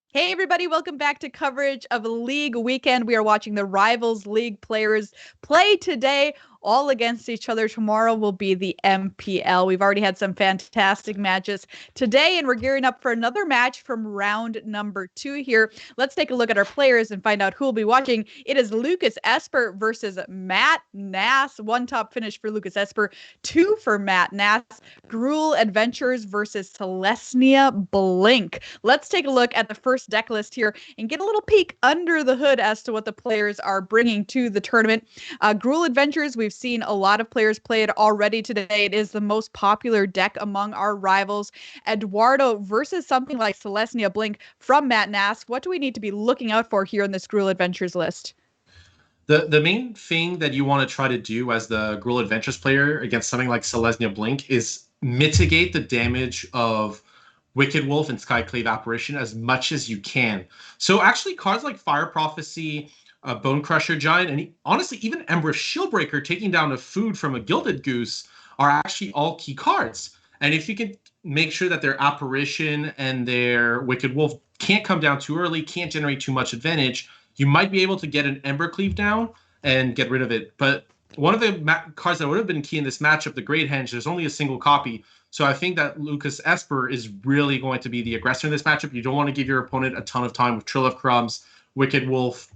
Hey everybody, welcome back to coverage of League Weekend. We are watching the Rivals League players play today, all against each other. Tomorrow will be the MPL. We've already had some fantastic matches today, and we're gearing up for another match from round number 2 here. Let's take a look at our players and find out who will be watching. It is Lucas Esper versus Matt Nass. 1 top finish for Lucas Esper, 2 for Matt Nass. Gruul Adventures versus Celestia Blink. Let's take a look at the first deck list here and get a little peek under the hood as to what the players are bringing to the tournament. Gruul Adventures, we've seen a lot of players play it already today. It is the most popular deck among our rivals. Eduardo versus something like Celestia Blink from Matt Nass. What do we need to be looking out for here in this Gruul Adventures list? The main thing that you want to try to do as the Gruel Adventures player against something like Celestia Blink is mitigate the damage of Wicked Wolf and Skyclave Apparition as much as you can. So actually cards like Fire Prophecy, Bone Crusher Giant, and honestly even Ember Shieldbreaker taking down a food from a Gilded Goose are actually all key cards. And if you can make sure that their Apparition and their Wicked Wolf can't come down too early, can't generate too much advantage, you might be able to get an Ember Cleave down and get rid of it. But one of the cards that would have been key in this matchup, the Great Henge, there's only a single copy. So I think that Lucas Esper is really going to be the aggressor in this matchup. You don't want to give your opponent a ton of time with Trill of Crumbs, Wicked Wolf,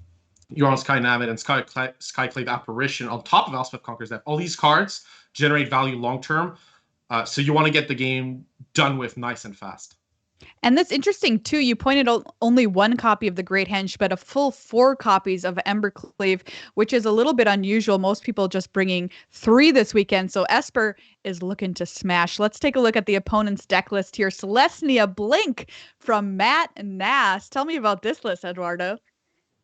Euron Sky Navid, and Skyclave Apparition on top of Elspeth Conquers Death. All these cards generate value long term. So you want to get the game done with nice and fast. And that's interesting too. You pointed out only 1 copy of the Great Henge, but a full 4 copies of Embercleave, which is a little bit unusual. Most people just bringing 3 this weekend. So Esper is looking to smash. Let's take a look at the opponent's deck list here. Celestia Blink from Matt Nass. Tell me about this list, Eduardo.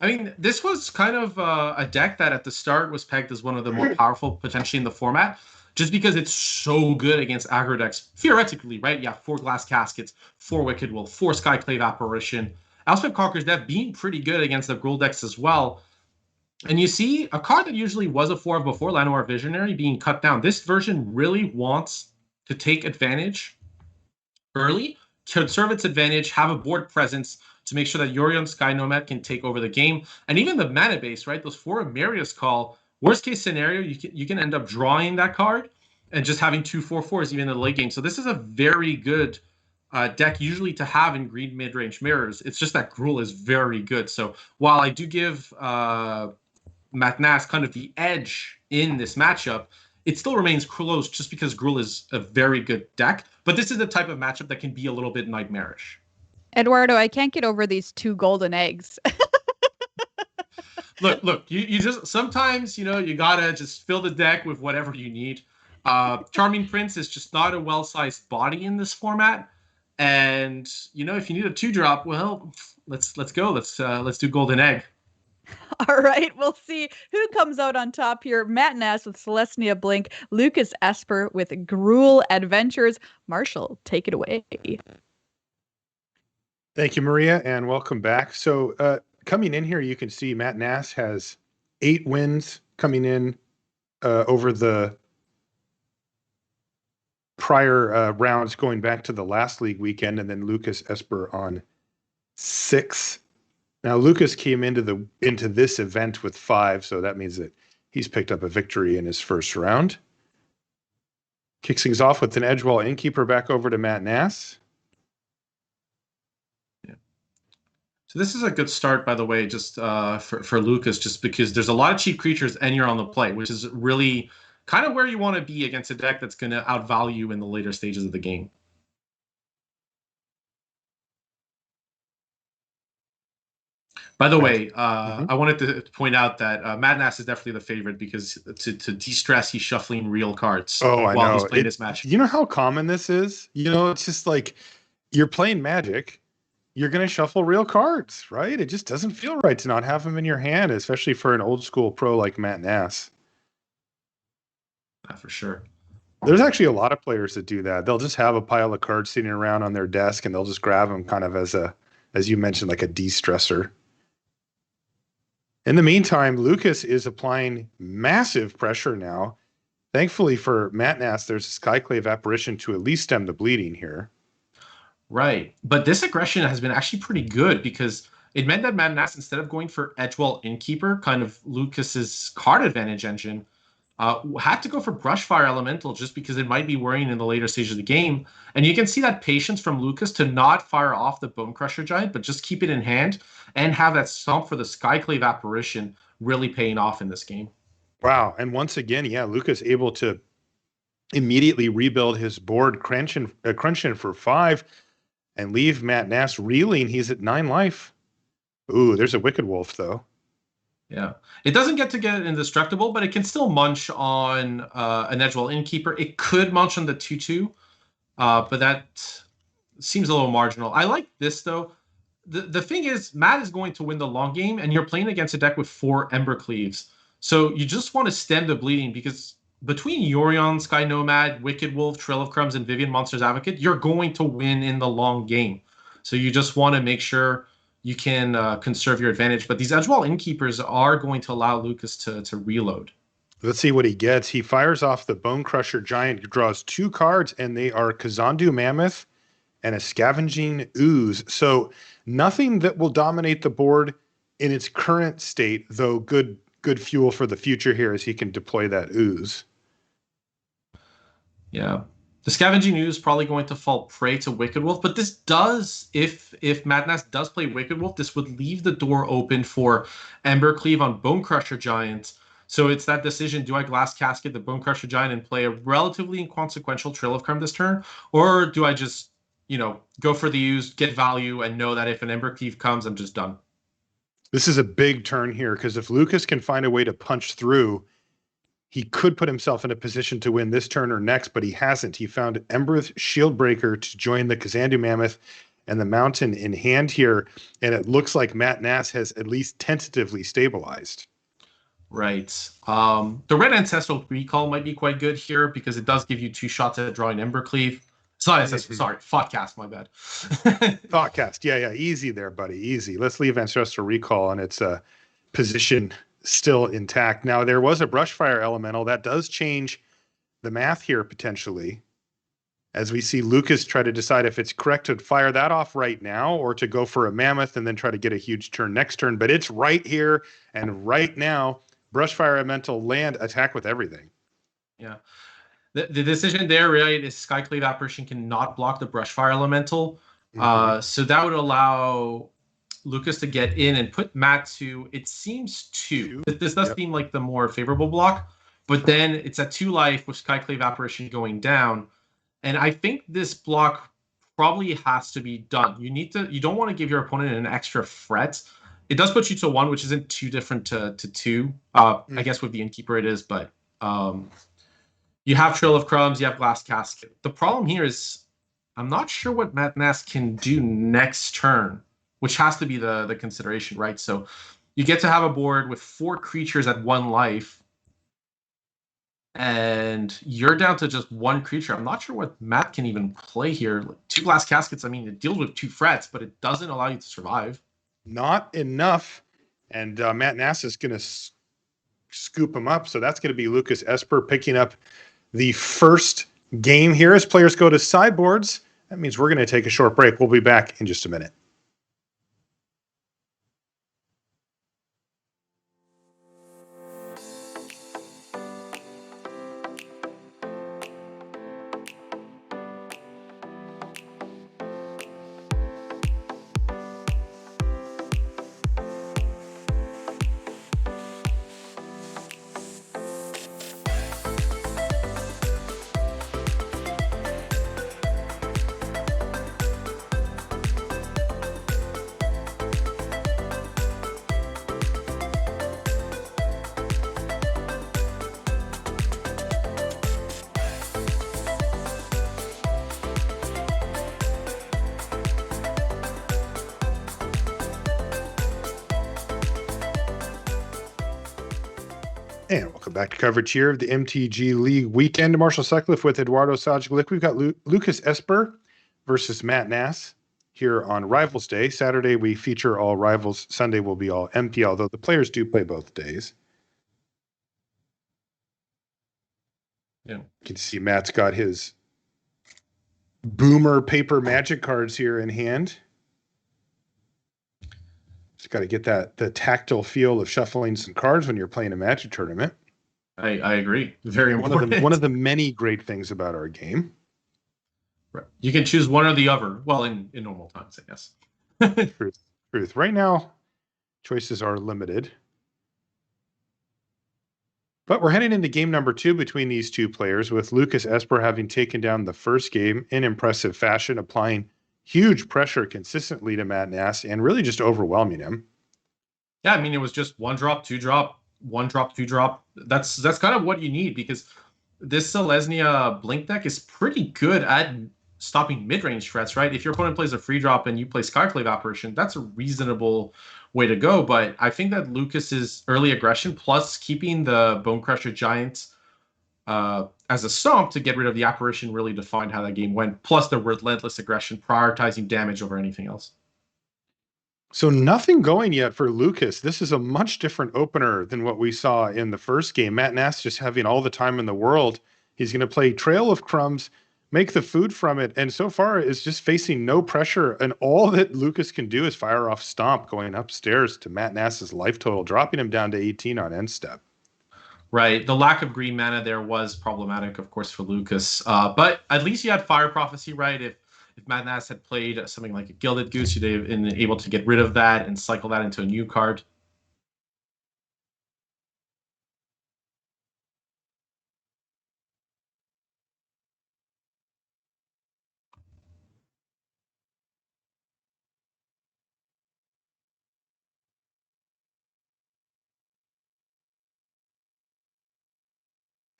I mean, this was kind of a deck that at the start was pegged as one of the more powerful potentially in the format, just because it's so good against aggro decks, theoretically, right? Yeah, 4 Glass Caskets, 4 Wicked Wolf, 4 Skyclave Apparition, Elspeth Conqueror's Death being pretty good against the Gruul decks as well. And you see a card that usually was a 4 before, Llanowar Visionary, being cut down. This version really wants to take advantage early, conserve its advantage, have a board presence to make sure that Yorion Sky Nomad can take over the game. And even the mana base, right? Those 4 Marius Call, worst case scenario, you can end up drawing that card and just having 2 4/4s even in the late game. So this is a very good deck usually to have in green mid-range mirrors. It's just that Gruul is very good. So while I do give Matt Nass kind of the edge in this matchup, it still remains close just because Gruul is a very good deck. But this is the type of matchup that can be a little bit nightmarish. Eduardo, I can't get over these 2 golden eggs. Look, you just sometimes, you gotta just fill the deck with whatever you need. Charming Prince is just not a well-sized body in this format. And if you need a 2-drop, well, let's go. Let's do Golden Egg. All right, we'll see who comes out on top here. Matt Nass with Celestia Blink, Lucas Esper with Gruul Adventures. Marshall, take it away. Thank you, Maria, and welcome back. So coming in here, you can see Matt Nass has 8 wins coming in over the prior rounds going back to the last league weekend, and then Lucas Esper on 6. Now Lucas came into this event with 5, so that means that he's picked up a victory in his first round. Kicks things off with an Edgewall Innkeeper back over to Matt Nass. Yeah. So this is a good start, by the way, just for Lucas, just because there's a lot of cheap creatures and you're on the play, which is really kind of where you want to be against a deck that's going to outvalue you in the later stages of the game. By the way, I wanted to point out that Matt Nass is definitely the favorite because to de-stress, he's shuffling real cards while he's playing this match. You know how common this is? It's just like you're playing Magic, you're going to shuffle real cards, right? It just doesn't feel right to not have them in your hand, especially for an old school pro like Matt Nass. For sure. There's actually a lot of players that do that. They'll just have a pile of cards sitting around on their desk and they'll just grab them kind of as you mentioned, like a de-stressor. In the meantime, Lucas is applying massive pressure now. Thankfully for Matt Nass, there's a Skyclave Apparition to at least stem the bleeding here. Right. But this aggression has been actually pretty good because it meant that Matt Nass, instead of going for Edgewall Innkeeper, kind of Lucas's card advantage engine, had to go for Brushfire Elemental just because it might be worrying in the later stage of the game. And you can see that patience from Lucas to not fire off the Bone Crusher Giant, but just keep it in hand and have that stomp for the Skyclave Apparition really paying off in this game. Wow. And once again, Lucas able to immediately rebuild his board, crunch in for 5 and leave Matt Nass reeling. He's at 9 life. Ooh, there's a Wicked Wolf, though. Yeah, it doesn't get indestructible, but it can still munch on an Edgewall Innkeeper. It could munch on the 2/2, but that seems a little marginal. I like this, though. The thing is, Matt is going to win the long game, and you're playing against a deck with 4 Embercleaves. So you just want to stem the bleeding, because between Yorion, Sky Nomad, Wicked Wolf, Trail of Crumbs, and Vivian Monster's Advocate, you're going to win in the long game. So you just want to make sure you can conserve your advantage. But these Edgewall Innkeepers are going to allow Lucas to reload. Let's see what he gets. He fires off the Bone Crusher Giant, draws 2 cards, and they are Kazandu Mammoth and a Scavenging Ooze. So nothing that will dominate the board in its current state, though good fuel for the future here as he can deploy that Ooze. Yeah. The Scavenging Ooze is probably going to fall prey to Wicked Wolf, but this does, if Matt Nass does play Wicked Wolf, this would leave the door open for Embercleave on Bone Crusher Giant. So it's that decision, do I Glass Casket the Bone Crusher Giant and play a relatively inconsequential Trail of Crumb this turn? Or do I just, go for the Ooze, get value, and know that if an Embercleave comes, I'm just done? This is a big turn here, because if Lucas can find a way to punch through, he could put himself in a position to win this turn or next, but he hasn't. He found Emberth Shieldbreaker to join the Kazandu Mammoth and the Mountain in hand here, and it looks like Matt Nass has at least tentatively stabilized. Right. The Red Ancestral Recall might be quite good here because it does give you 2 shots at drawing Embercleave. Sorry, Thoughtcast, my bad. Thoughtcast. Yeah. Easy there, buddy. Easy. Let's leave Ancestral Recall and its position still intact. Now, there was a Brushfire Elemental. That does change the math here, potentially, as we see Lucas try to decide if it's correct to fire that off right now or to go for a Mammoth and then try to get a huge turn next turn. But it's right here and right now. Brushfire Elemental land, attack with everything. Yeah. The decision there, right, is Skyclave Apparition cannot block the Brushfire Elemental. So that would allow Lucas to get in and put Matt to, it seems, 2. This does seem like the more favorable block, but then it's at 2 life with Skyclave Apparition going down. And I think this block probably has to be done. You don't want to give your opponent an extra threat. It does put you to 1, which isn't too different to 2. I guess with the Innkeeper it is, but you have Trail of Crumbs, you have Glass Casket. The problem here is I'm not sure what Matt Nass can do next turn, which has to be the consideration, right? So you get to have a board with 4 creatures at 1 life, and you're down to just 1 creature. I'm not sure what Matt can even play here. 2 Glass Caskets, I mean, it deals with 2 threats, but it doesn't allow you to survive. Not enough. And Matt Nass is going to scoop him up. So that's going to be Lucas Esper picking up the first game here as players go to sideboards. That means we're going to take a short break. We'll be back in just a minute. And welcome back to coverage here of the MTG League weekend. Marshall Sutcliffe with Eduardo Sajgalik. We've got Lucas Esper versus Matt Nass here on Rivals Day. Saturday, we feature all Rivals. Sunday will be all MPL, though the players do play both days. Yeah. You can see Matt's got his Boomer paper Magic cards here in hand. Just got to get the tactile feel of shuffling some cards when you're playing a Magic tournament. I agree. Very important. One of the many great things about our game. Right. You can choose one or the other. Well, in normal times, I guess. Truth. Right now, choices are limited. But we're heading into game number 2 between these two players, with Lucas Esper having taken down the first game in impressive fashion, applying huge pressure consistently to Matt Nass and really just overwhelming him. Yeah, I mean, it was just 1 drop, 2 drop, 1 drop, 2 drop. That's kind of what you need, because this Selesnya Blink deck is pretty good at stopping mid-range threats, right? If your opponent plays a free drop and you play Skyclave Apparition, that's a reasonable way to go. But I think that Lucas's early aggression plus keeping the Bonecrusher Giant as a stomp to get rid of the Apparition really defined how that game went. Plus the relentless aggression, prioritizing damage over anything else. So nothing going yet for Lucas. This is a much different opener than what we saw in the first game. Matt Nass just having all the time in the world. He's going to play Trail of Crumbs, make the food from it, and so far is just facing no pressure. And all that Lucas can do is fire off Stomp, going upstairs to Matt Nass's life total, dropping him down to 18 on end step. Right. The lack of green mana there was problematic, of course, for Lucas. But at least you had Fire Prophecy, right? If Matt Nass had played something like a Gilded Goose, you'd have been able to get rid of that and cycle that into a new card.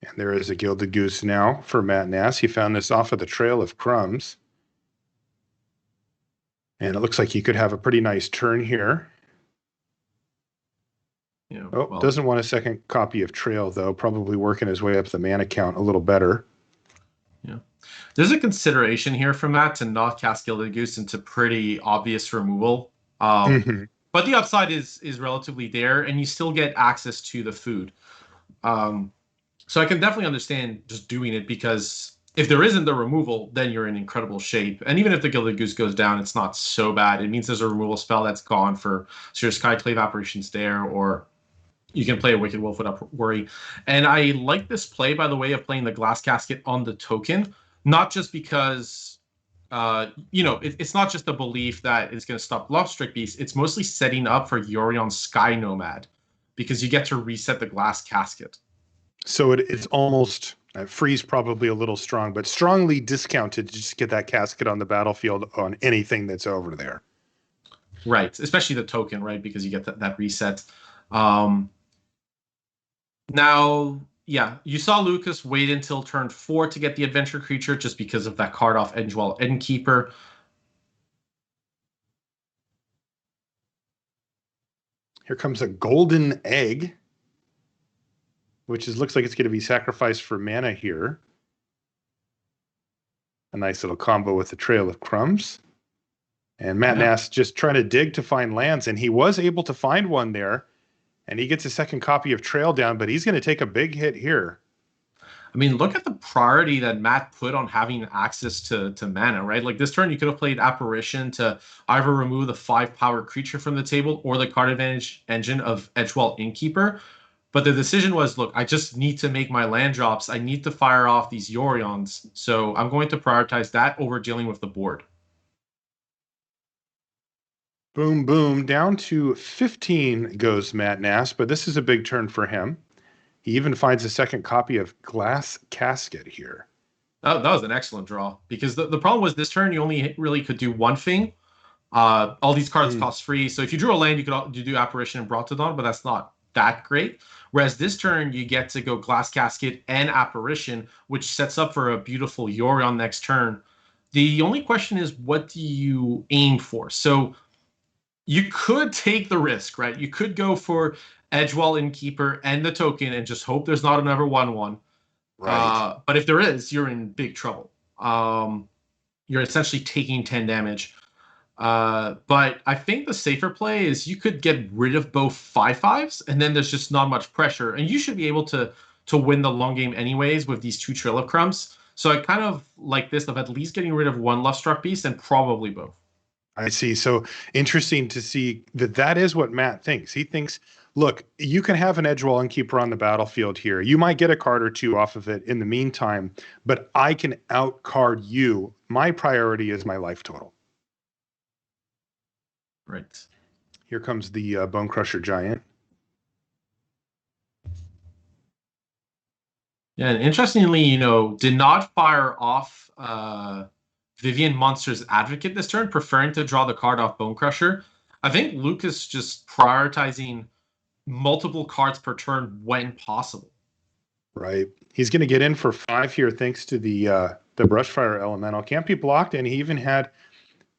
And there is a Gilded Goose now for Matt Nass. He found this off of the Trail of Crumbs. And it looks like he could have a pretty nice turn here. Yeah, doesn't want a second copy of Trail, though. Probably working his way up the mana count a little better. Yeah. There's a consideration here from that to not cast Gilded Goose into pretty obvious removal. But the upside is relatively there, and you still get access to the food. So I can definitely understand just doing it, because if there isn't the removal, then you're in incredible shape. And even if the Gilded Goose goes down, it's not so bad. It means there's a removal spell that's gone for so your Skyclave apparitions there, or you can play a Wicked Wolf without worry. And I like this play, by the way, of playing the Glass Casket on the token, not just because, it's not just the belief that it's going to stop Lovestruck Beast. It's mostly setting up for Yorion Sky Nomad, because you get to reset the Glass Casket. So it's almost, free's probably a little strong, but strongly discounted to just get that casket on the battlefield on anything that's over there. Right, especially the token, right, because you get that reset. Now, yeah, you saw Lucas wait until turn 4 to get the adventure creature just because of that card off Edgewall Innkeeper. Here comes a golden egg, which looks like it's going to be sacrificed for mana here. A nice little combo with the Trail of Crumbs. And Matt Nass just trying to dig to find lands, and he was able to find one there. And he gets a second copy of Trail down, but he's going to take a big hit here. I mean, look at the priority that Matt put on having access to mana, right? Like this turn, you could have played Apparition to either remove the 5-power creature from the table or the card advantage engine of Edgewall Innkeeper. But the decision was, look, I just need to make my land drops. I need to fire off these Yorions. So I'm going to prioritize that over dealing with the board. Boom, boom. Down to 15 goes Matt Nass, but this is a big turn for him. He even finds a second copy of Glass Casket here. That was an excellent draw, because the problem was this turn you only really could do one thing. All these cards cost free. So if you drew a land, you could do Apparition and Brontodon, but that's not that great. Whereas this turn, you get to go Glass Casket and Apparition, which sets up for a beautiful Yorion next turn. The only question is, what do you aim for? So you could take the risk, right? You could go for Edgewall Innkeeper and the token and just hope there's not another 1/1. Right. But if there is, you're in big trouble. You're essentially taking 10 damage. But I think the safer play is you could get rid of both 5/5s, and then there's just not much pressure. And you should be able to win the long game anyways with these 2 Trail of Crumbs. So I kind of like this of at least getting rid of 1 Lovestruck Beast and probably both. I see. So interesting to see that is what Matt thinks. He thinks, look, you can have an Edgewall Innkeeper on the battlefield here. You might get a card or 2 off of it in the meantime, but I can outcard you. My priority is my life total. Right. Here comes the Bone Crusher Giant. Yeah, and interestingly, did not fire off Vivian Monster's Advocate this turn, preferring to draw the card off Bone Crusher. I think Lucas just prioritizing multiple cards per turn when possible. Right. He's going to get in for 5 here thanks to the Brushfire Elemental. Can't be blocked, and he even had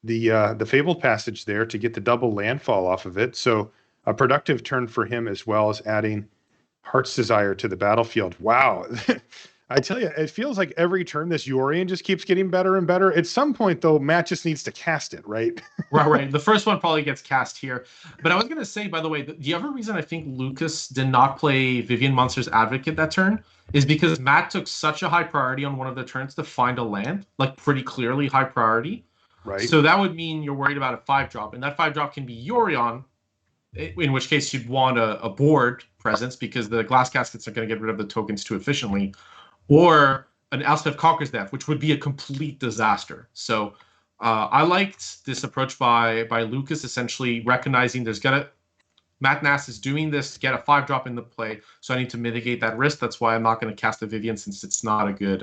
the Fabled Passage there to get the double landfall off of it. So a productive turn for him, as well as adding Heart's Desire to the battlefield. Wow. I tell you, it feels like every turn this Yorion just keeps getting better and better. At some point, though, Matt just needs to cast it, right? Right. The first one probably gets cast here. But I was going to say, by the way, the other reason I think Lucas did not play Vivian Monster's Advocate that turn is because Matt took such a high priority on one of the turns to find a land, like pretty clearly high priority. Right. So that would mean you're worried about a 5-drop, and that 5-drop can be Yorion, in which case you'd want a board presence because the Glass Caskets are going to get rid of the tokens too efficiently, or an Elspeth Conquers Death, which would be a complete disaster. So I liked this approach by Lucas, essentially recognizing Matt Nass is doing this to get a 5-drop in the play, so I need to mitigate that risk. That's why I'm not going to cast the Vivian, since it's not a good...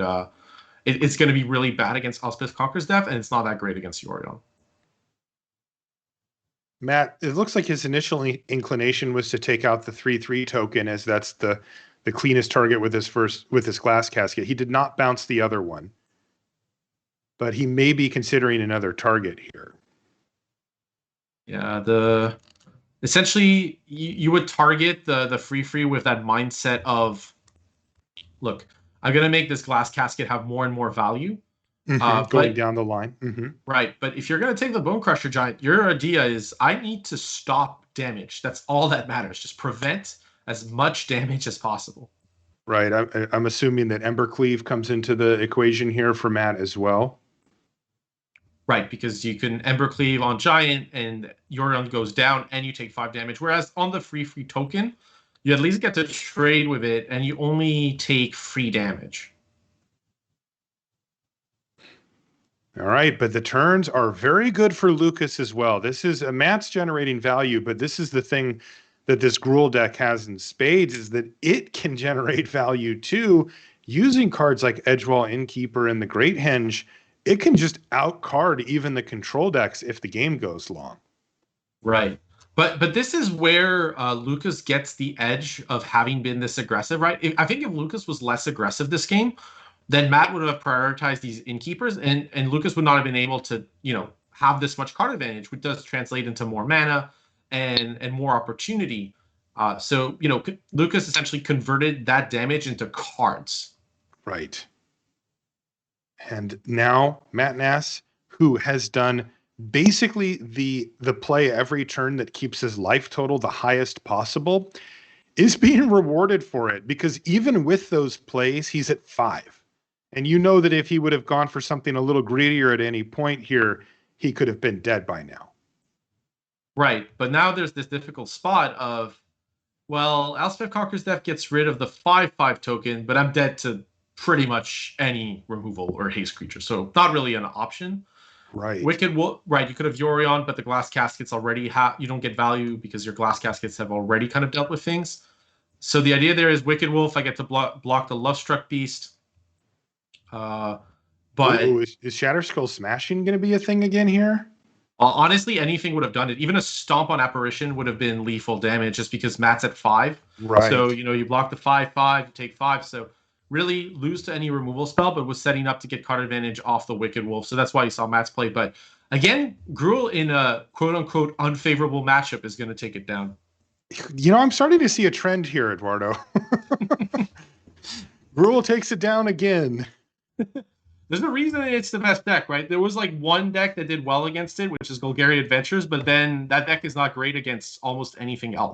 it's going to be really bad against Elspeth Conquers Death, and it's not that great against Yorion. Matt, it looks like his initial inclination was to take out the 3/3 token, as that's the cleanest target with his Glass Casket. He did not bounce the other one, but he may be considering another target here. Yeah, essentially you would target the free with that mindset of, look, I'm going to make this Glass Casket have more and more value. Going down the line. Right, but if you're going to take the Bone Crusher Giant, your idea is I need to stop damage. That's all that matters. Just prevent as much damage as possible. Right. I'm assuming that Embercleave comes into the equation here for Matt as well. Right, because you can Embercleave on Giant and Yorion goes down and you take 5 damage. Whereas on the free token, you at least get to trade with it and you only take free damage. All right, but the turns are very good for Lucas as well. This is Matt's generating value, but this is the thing that this Gruul deck has in spades is that it can generate value too. Using cards like Edgewall Innkeeper and the Great Henge, it can just outcard even the control decks if the game goes long. Right. But this is where Lucas gets the edge of having been this aggressive, right? I think if Lucas was less aggressive this game, then Matt would have prioritized these Innkeepers, and Lucas would not have been able to, have this much card advantage, which does translate into more mana and more opportunity. So Lucas essentially converted that damage into cards. Right. And now Matt Nass, who has done basically the play every turn that keeps his life total the highest possible, is being rewarded for it, because even with those plays, he's at 5. And you know that if he would have gone for something a little greedier at any point here, he could have been dead by now. Right. But now there's this difficult spot of, well, Elspeth Conqueror's Death gets rid of the 5/5 token, but I'm dead to pretty much any removal or haste creature. So not really an option. Right. Wicked Wolf, right. You could have Yorion, but the Glass Caskets already you don't get value because your Glass Caskets have already kind of dealt with things. So the idea there is Wicked Wolf, I get to block the Lovestruck Beast. But is Shatterskull Smashing going to be a thing again here? Honestly, anything would have done it. Even a Stomp on Apparition would have been lethal damage just because Matt's at 5. Right. So, you block the 5/5, you take 5. So really lose to any removal spell, but was setting up to get card advantage off the Wicked Wolf. So that's why you saw Matt's play. But again, Gruel in a quote-unquote unfavorable matchup is going to take it down. I'm starting to see a trend here, Eduardo. Gruel takes it down again. There's a reason it's the best deck, right? There was like one deck that did well against it, which is Gruul Adventures, but then that deck is not great against almost anything else.